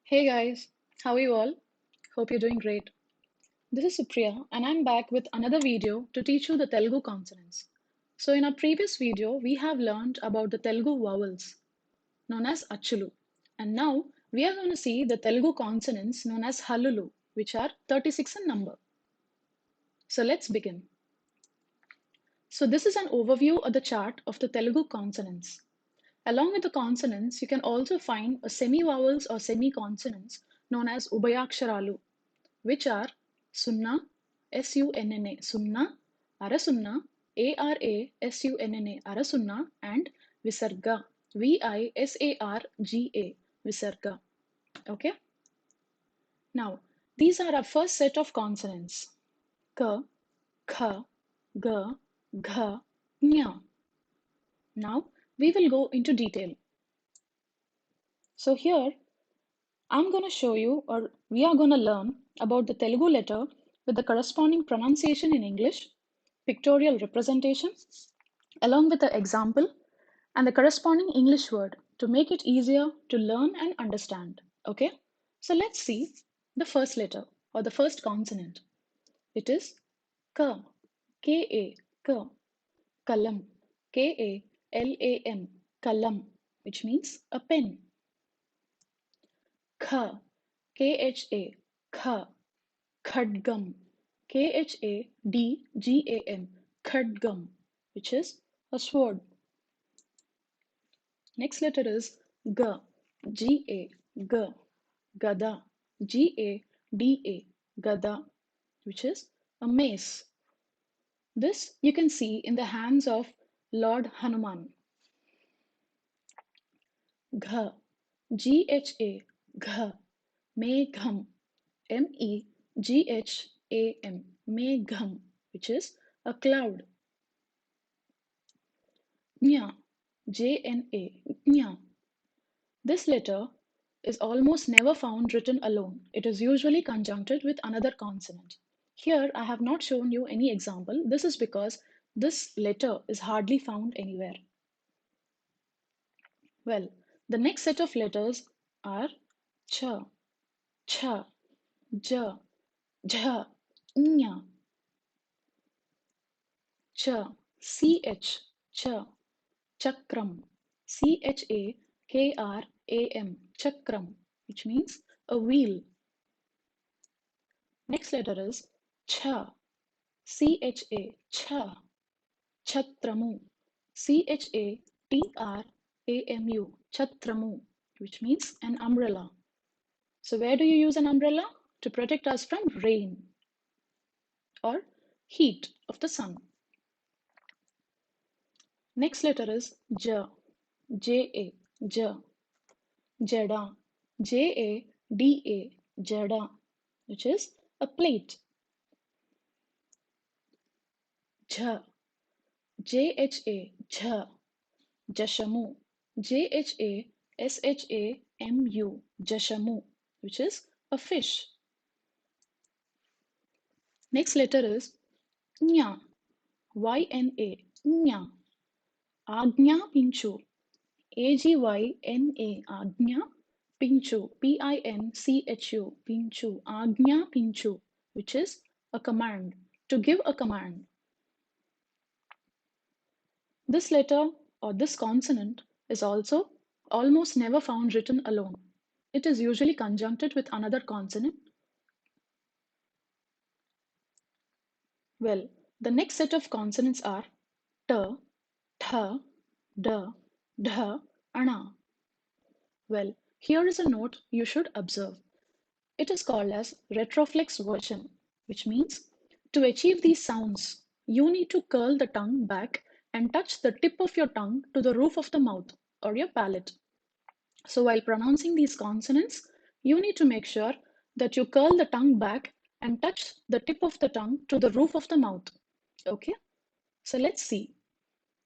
Hey guys, how are you all? Hope you're doing great. This is Supriya and I'm back with another video to teach you the Telugu consonants. So in our previous video, we have learned about the Telugu vowels known as Achulu. And now we are going to see the Telugu consonants known as Hallulu, which are 36 in number. So let's begin. So this is an overview of the chart of the Telugu consonants. Along with the consonants, you can also find a semi-vowels or semi-consonants known as Ubayaksharalu, which are Sunna, Sunna, Sunna, Arasunna, Arasunna, Arasunna, and Visarga, Visarga, Visarga. Okay? Now, these are our first set of consonants. K, Kh, G, Gh, Nya. Now, we will go into detail. So here, I'm going to show you, or we are going to learn about the Telugu letter with the corresponding pronunciation in English, pictorial representation, along with the example and the corresponding English word to make it easier to learn and understand. Okay, so let's see the first letter or the first consonant. It is K, K-A, K, Kalam, K-A-L-A-M, Kalam, which means a pen. Kha, K-H-A, Kha, Khadgam, Khadgam, Khadgam, which is a sword. Next letter is G, G-A, G, Gada, G-A-D-A, Gada, which is a mace. This you can see in the hands of Lord Hanuman. Gha, G-H-A, Gha, Megham, Megham, Megham, which is a cloud. Nya, Jna, Nya. This letter is almost never found written alone. It is usually conjuncted with another consonant. Here I have not shown you any example. This is because this letter is hardly found anywhere. Well, the next set of letters are Ch, Ch, J, Jha, Nya, Ch, Ch, Ch, Chakram, Chakram, Chakram, which means a wheel. Next letter is Cha, Cha, Chatramu, Chatramu, Chatramu, which means an umbrella. So where do you use an umbrella? To protect us from rain or heat of the sun. Next letter is J, J-A, J, Jada, J-A-D-A, Jada, which is a plate. Jha, J-H-A, Jha, Jashamu, J-H-A-S-H-A-M-U, Jashamu, which is a fish. Next letter is Nya, Y-N-A, Nya, Agnya Pinchu, A-G-Y-N-A, Agnya Pinchu, P-I-N-C-H-U, Pinchu, Agnya Pinchu, which is a command, to give a command. This letter or this consonant is also almost never found written alone. It is usually conjuncted with another consonant. Well, the next set of consonants are T, Th, D, Dh, Ana. Well, here is a note you should observe. It is called as Retroflex version, which means to achieve these sounds, you need to curl the tongue back and touch the tip of your tongue to the roof of the mouth or your palate. So while pronouncing these consonants, you need to make sure that you curl the tongue back and touch the tip of the tongue to the roof of the mouth. Okay, so let's see.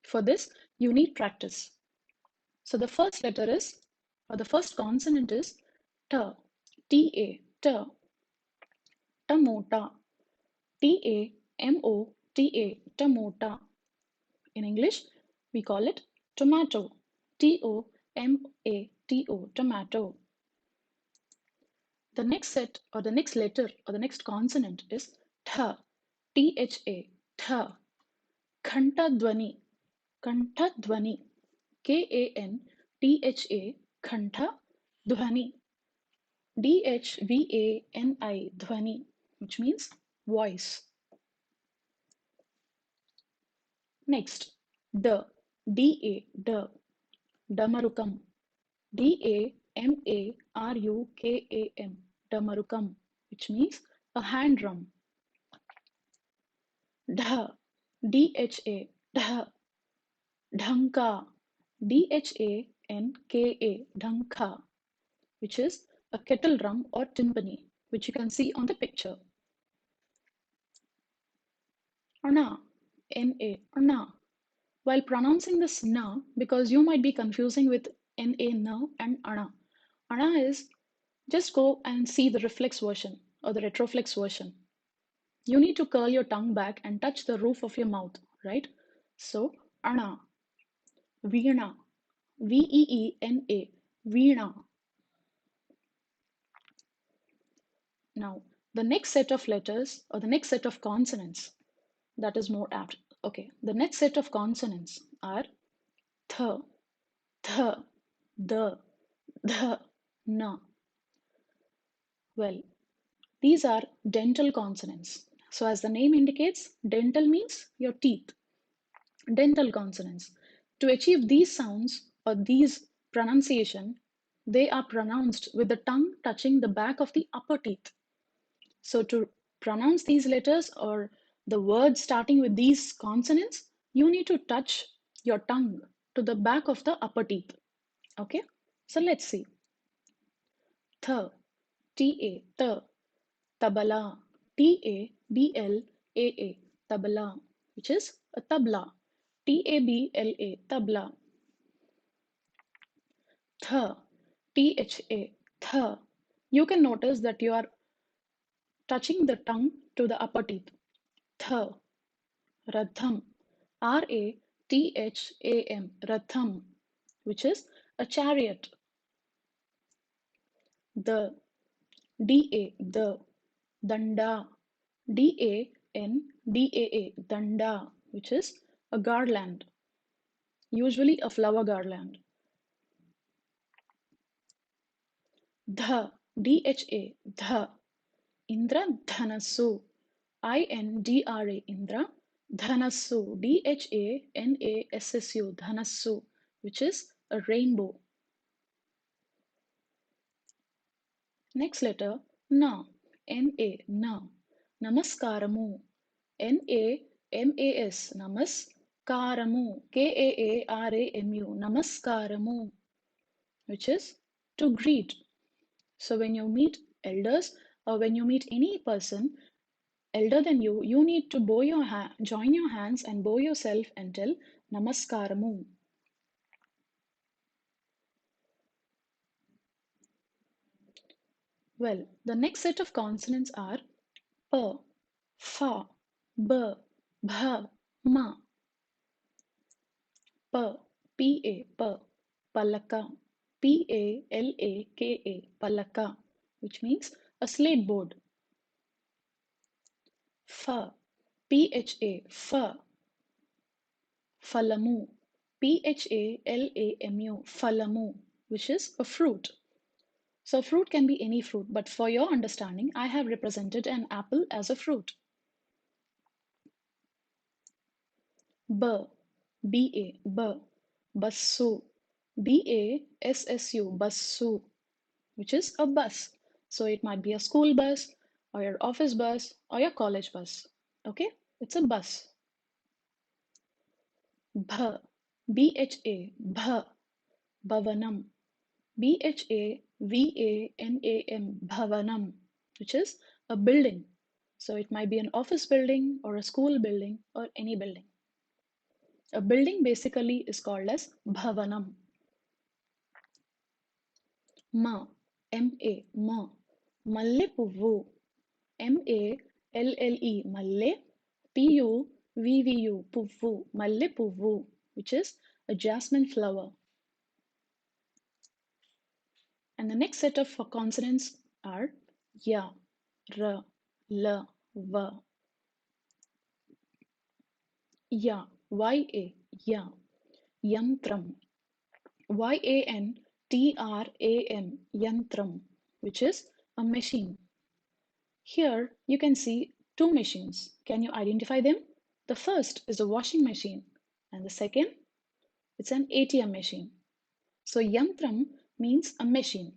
For this, you need practice. So the first letter is, or the first consonant is T, T-A, T, Tamota, T-A-M-O-T-A, Tamota. In English, we call it tomato, T-O-M-A-T-O, tomato. The next set or the next letter or the next consonant is tha, T-H-A, tha. Khanta dwani, K-A-N-T-H-A, khanta dwani, D-H-V-A-N-I, dhvani, which means voice. Next, D, D-A, D, damarukam, D-A-M-A-R-U-K-A-M, damarukam, which means a hand drum. Dha, D-H-A, dha, dhanka, D-H-A-N-K-A, dhanka, which is a kettle drum or timpani, which you can see on the picture. Ana, N-A, ana. While pronouncing this na, because you might be confusing with N-A, na and ana. Ana is, just go and see the reflex version or the retroflex version. You need to curl your tongue back and touch the roof of your mouth, right? So, ana, veena, V-E-E-N-A, veena. Now, the next set of letters or the next set of consonants, that is more apt. Okay, the next set of consonants are th, th, the, na. Well, these are dental consonants. So as the name indicates, dental means your teeth. Dental consonants. To achieve these sounds or these pronunciation, they are pronounced with the tongue touching the back of the upper teeth. So to pronounce these letters or the words starting with these consonants, you need to touch your tongue to the back of the upper teeth. Okay, so let's see. Th, T-A, th, tabala, T-A-B-L-A-A, tabala, which is a tabla, T-A-B-L-A, tabla. Th, T-H-A, th. You can notice that you are touching the tongue to the upper teeth. Th, ratham, R-A-T-H-A-M, ratham, which is a chariot. The, D-A, the, danda, D-A-N-D-A-A, danda, which is a garland, usually a flower garland. Dha, D-H-A, dha, Indra dhanasu, I-N-D-R-A, Indra, dhanasu, D-H-A-N-A-S-S-U, dhanasu, which is a rainbow. Next letter, na, N-A, na, namaskaramu, N-A-M-A-S, namaskaramu, K-A-A-R-A-M-U, namaskaramu, which is to greet. So when you meet elders or when you meet any person elder than you, you need to join your hands and bow yourself and tell namaskaramu. Well, the next set of consonants are p, fa, b, bha, ma. P, P-A, P, palaka, P-A-L-A-K-A, palaka, which means a slate board. Pha, P-H-A, pha, phalamu, P-H-A-L-A-M-U, phalamu, which is a fruit. So fruit can be any fruit, but for your understanding, I have represented an apple as a fruit. B, B-A, B, bassu, B-A-S-S-U, bassu, which is a bus. So it might be a school bus or your office bus or your college bus. Okay, it's a bus. Bha, B-H-A, bha, bhavanam, B-H-A-V-A-N-A-M, bhavanam, which is a building. So it might be an office building or a school building or any building. A building basically is called as bhavanam. Ma, M-A, ma, malle puvvu, M-A-L-L-E, malle, P-U-V-V-U, puvvu, malle puvvu, which is a jasmine flower. And the next set of consonants are ya, r, l, v, ya, ya, ya, yantram, yantram, yantram, which is a machine. Here you can see two machines. Can you identify them? The first is a washing machine, and the second, it's an ATM machine. So yantram means a machine.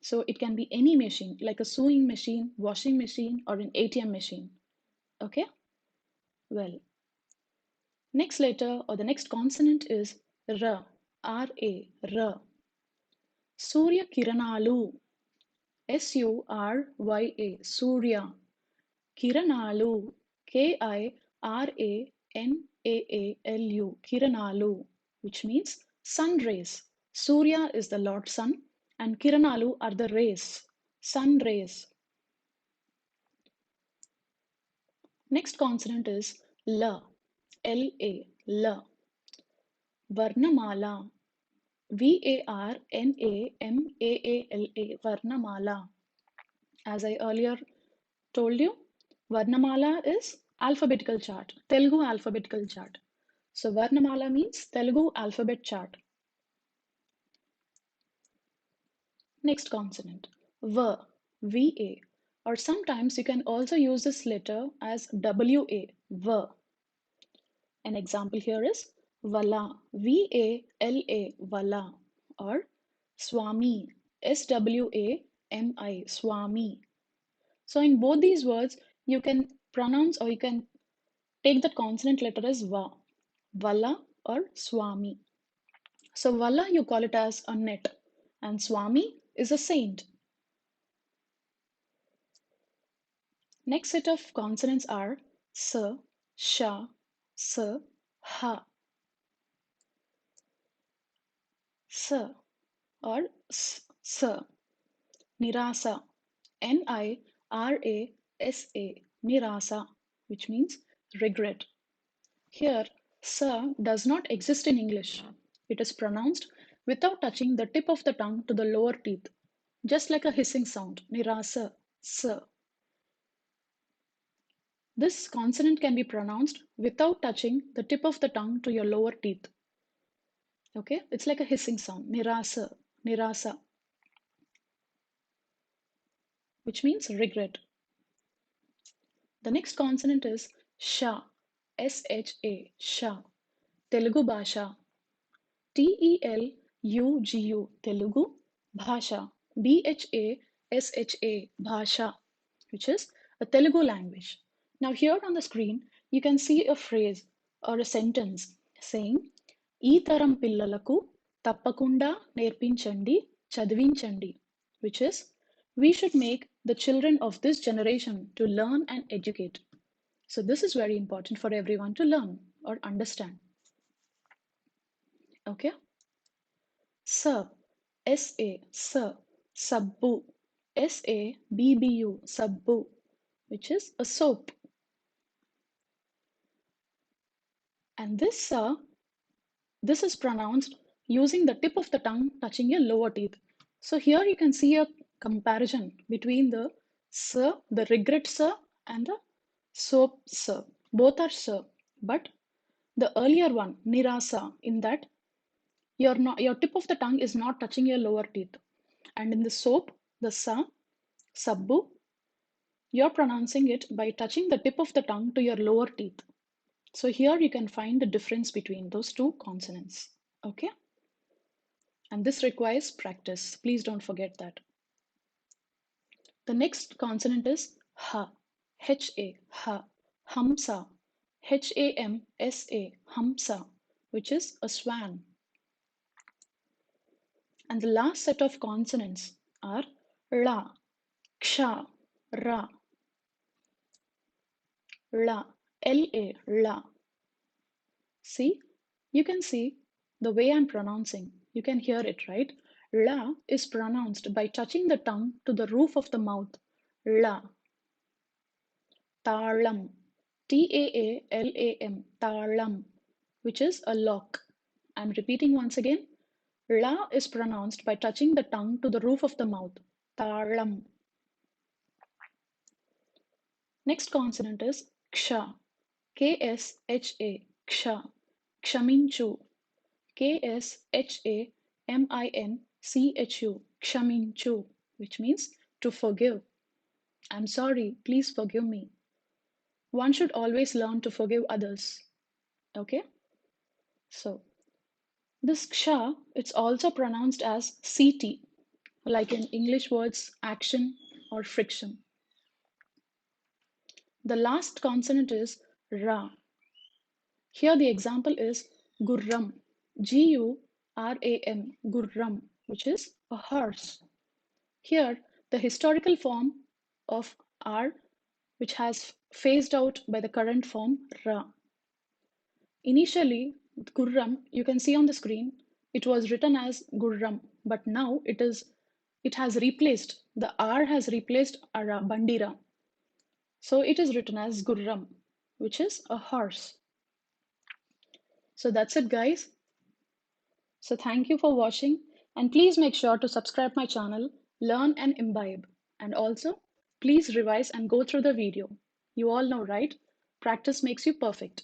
So it can be any machine, like a sewing machine, washing machine, or an ATM machine. Okay? Well, next letter or the next consonant is R, R-A, R. Surya Kiranalu, Surya, Surya. Kiranalu, Kiranaalu, Kiranalu, which means sun rays. Surya is the Lord Sun, and Kiranalu are the rays, sun rays. Next consonant is L, L-A, L. Varnamala, Varnamala, Varnamala. As I earlier told you, Varnamala is alphabetical chart, Telugu alphabetical chart. So Varnamala means Telugu alphabet chart. Next consonant, V, V-A, or sometimes you can also use this letter as W-A, V. An example here is Vala, V-A-L-A, Vala, or Swami, S-W-A-M-I, Swami. So in both these words, you can pronounce or you can take the consonant letter as Va, Vala or Swami. So Vala you call it as a net and Swami is a saint. Next set of consonants are S, Sha, S, Ha, S or S, Nirasa, Nirasa, Nirasa, which means regret. Here, sa does not exist in English. It is pronounced without touching the tip of the tongue to the lower teeth, just like a hissing sound, nirasa, sa. This consonant can be pronounced without touching the tip of the tongue to your lower teeth. Okay, it's like a hissing sound, nirasa, nirasa, which means regret. The next consonant is sha, S-H-A, sha, Telugu Bhasha, Telugu, Telugu, Bhasha, Bhasha, Bhasha, which is a Telugu language. Now here on the screen, you can see a phrase or a sentence saying, "ఈ తరం పిల్లలకు తప్పకుండా నేర్పించండి, చదివించండి," which is, we should make the children of this generation to learn and educate. So this is very important for everyone to learn or understand. Okay? Sir, S-A, sir, sabbu, S-A-B-B-U, sabbu, which is a soap. And this this is pronounced using the tip of the tongue touching your lower teeth. So here you can see a comparison between the sir, the regret sir, and the soap sir. Both are sir, but the earlier one, nirasa, in that your tip of the tongue is not touching your lower teeth. And in the soap, the sa, sabbu, you're pronouncing it by touching the tip of the tongue to your lower teeth. So here you can find the difference between those two consonants. Okay? And this requires practice. Please don't forget that. The next consonant is ha, H-A, ha, hamsa, H-A-M-S-A, hamsa, which is a swan. And the last set of consonants are la, ksha, ra, la, L-A, la. See, you can see the way I'm pronouncing. You can hear it, right? La is pronounced by touching the tongue to the roof of the mouth. La. Talam. T-A-A-L-A-M. Talam, which is a lock. I'm repeating once again. La is pronounced by touching the tongue to the roof of the mouth. Talam. Next consonant is ksha. K-S-H-A. Ksha. Kshaminchu. K-S-H-A-M-I-N-C-H-U. Kshaminchu, which means to forgive. I'm sorry, please forgive me. One should always learn to forgive others. Okay? So, this ksha, it's also pronounced as CT, like in English words action or friction. The last consonant is ra. Here the example is gurram, G-U-R-A-M, gurram, which is a horse. Here the historical form of R, which has phased out by the current form ra. Initially, gurram, you can see on the screen, it was written as gurram, but now it has replaced, the R has replaced ara, bandira. So it is written as gurram, which is a horse. So that's it, guys. So thank you for watching, and please make sure to subscribe my channel, learn and imbibe. And also, please revise and go through the video. You all know, right? Practice makes you perfect.